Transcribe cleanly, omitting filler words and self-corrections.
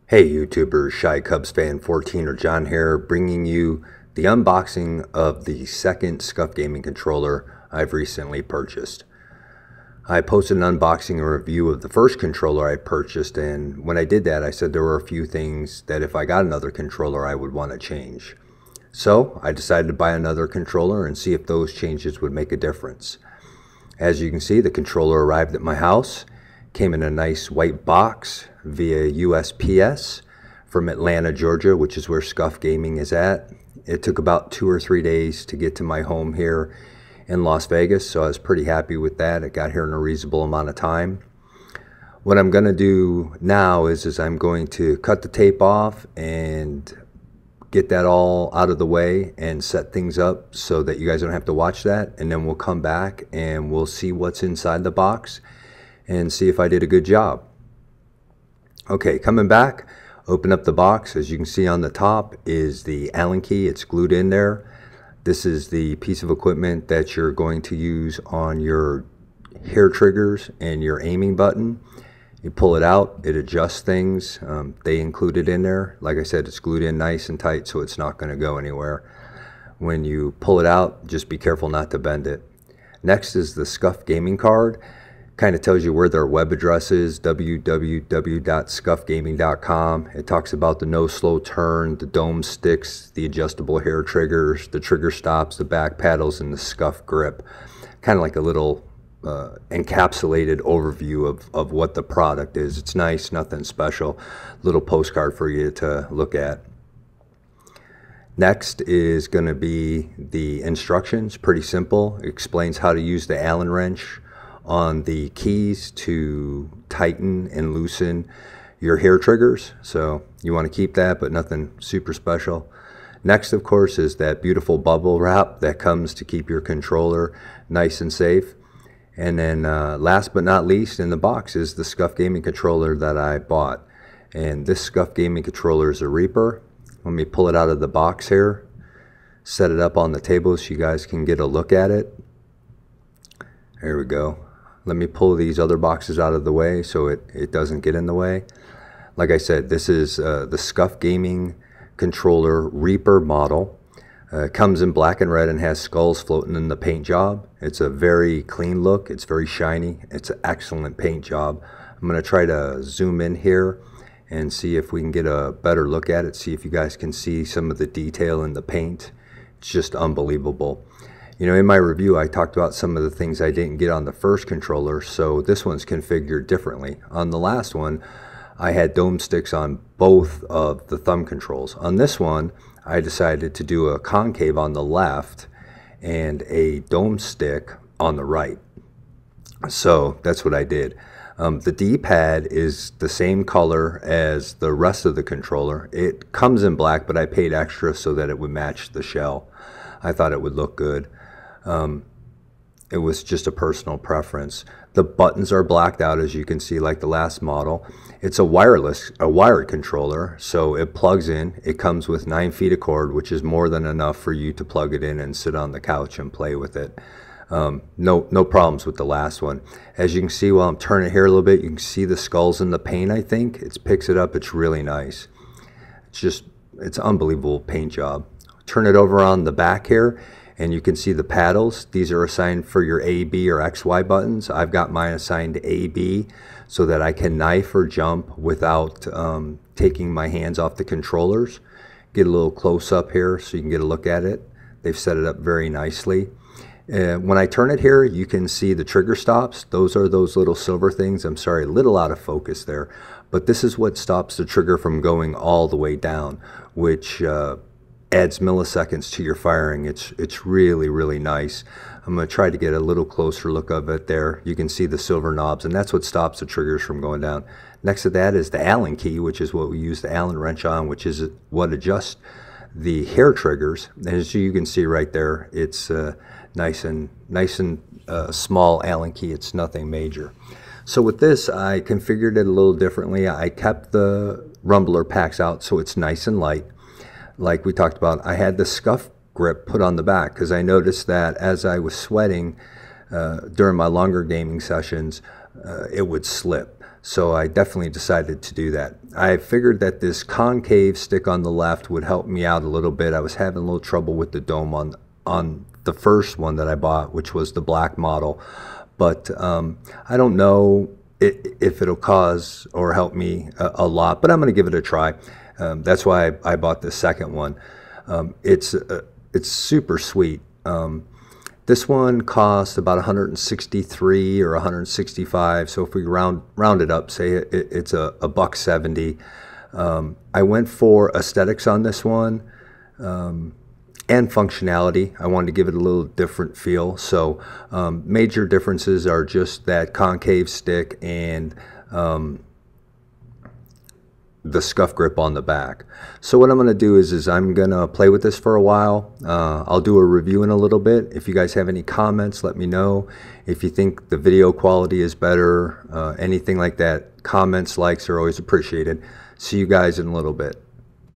Hey YouTubers, Shy Cubs fan 14 or John here, bringing you the unboxing of the second Scuf gaming controller I've recently purchased. I posted an unboxing and review of the first controller I purchased, and when I did that I said there were a few things that if I got another controller I would want to change. So I decided to buy another controller and see if those changes would make a difference. As you can see, the controller arrived at my house. Came in a nice white box via USPS from Atlanta, Georgia, which is where Scuf Gaming is at. It took about 2 or 3 days to get to my home here in Las Vegas, so I was pretty happy with that. It got here in a reasonable amount of time. What I'm going to do now is I'm going to cut the tape off and get that all out of the way and set things up so that you guys don't have to watch that, and then we'll come back and we'll see what's inside the box and see if I did a good job. Okay, coming back, open up the box. As you can see on the top is the Allen key. It's glued in there. This is the piece of equipment that you're going to use on your hair triggers and your aiming button. You pull it out, it adjusts things. They include it in there. Like I said, it's glued in nice and tight so it's not going to go anywhere. When you pull it out, just be careful not to bend it. Next is the Scuf gaming card. Kind of tells you where their web address is, www.scufgaming.com. It talks about the no slow turn, the dome sticks, the adjustable hair triggers, the trigger stops, the back paddles, and the Scuf grip. Kind of like a little encapsulated overview of what the product is. It's nice, nothing special. Little postcard for you to look at. Next is going to be the instructions. Pretty simple. It explains how to use the Allen wrench on the keys to tighten and loosen your hair triggers. So you want to keep that, but nothing super special. Next, of course, is that beautiful bubble wrap that comes to keep your controller nice and safe. And then last but not least in the box is the Scuf gaming controller that I bought. And this Scuf gaming controller is a Reaper. Let me pull it out of the box here, set it up on the table so you guys can get a look at it. There we go. Let me pull these other boxes out of the way so it doesn't get in the way. Like I said, this is the Scuf gaming controller Reaper model. Comes in black and red and has skulls floating in the paint job. It's a very clean look. It's very shiny. It's an excellent paint job. I'm going to try to zoom in here and see if we can get a better look at it. See if you guys can see some of the detail in the paint. It's just unbelievable. You know, in my review, I talked about some of the things I didn't get on the first controller, so this one's configured differently. On the last one, I had dome sticks on both of the thumb controls. On this one, I decided to do a concave on the left and a dome stick on the right. So that's what I did. The D-pad is the same color as the rest of the controller. It comes in black, but I paid extra so that it would match the shell. I thought it would look good. It was just a personal preference. The buttons are blacked out, as you can see, like the last model. It's a wired controller, so it plugs in. It comes with 9 feet of cord, which is more than enough for you to plug it in and sit on the couch and play with it. No problems with the last one. As you can see, while I'm turning it here a little bit, you can see the skulls in the paint, I think. It picks it up. It's really nice. It's unbelievable paint job. Turn it over on the back here, and you can see the paddles. These are assigned for your A, B, or X, Y buttons. I've got mine assigned to A, B so that I can knife or jump without taking my hands off the controllers. Get a little close up here so you can get a look at it. They've set it up very nicely. When I turn it here, you can see the trigger stops. Those are those little silver things. I'm sorry, a little out of focus there. But this is what stops the trigger from going all the way down, which adds milliseconds to your firing. It's really, really nice. I'm going to try to get a little closer look of it there. You can see the silver knobs, and that's what stops the triggers from going down. Next to that is the Allen key, which is what we use the Allen wrench on, which is what adjusts the hair triggers. And as you can see right there, it's nice and small Allen key. It's nothing major. So with this, I configured it a little differently. I kept the rumbler packs out so it's nice and light. Like we talked about, I had the Scuf grip put on the back because I noticed that as I was sweating during my longer gaming sessions, it would slip. So I definitely decided to do that. I figured that this concave stick on the left would help me out a little bit. I was having a little trouble with the dome on the first one that I bought, which was the black model. But I don't know if it'll cause or help me a lot, but I'm going to give it a try. That's why I bought the second one. It's super sweet. This one cost about 163 or 165. So if we round it up, say it's a $1.70. I went for aesthetics on this one. And functionality. I wanted to give it a little different feel. So major differences are just that concave stick and the scuff grip on the back. So what I'm going to do is I'm going to play with this for a while. I'll do a review in a little bit. If you guys have any comments, let me know. If you think the video quality is better, anything like that, comments, likes are always appreciated. See you guys in a little bit.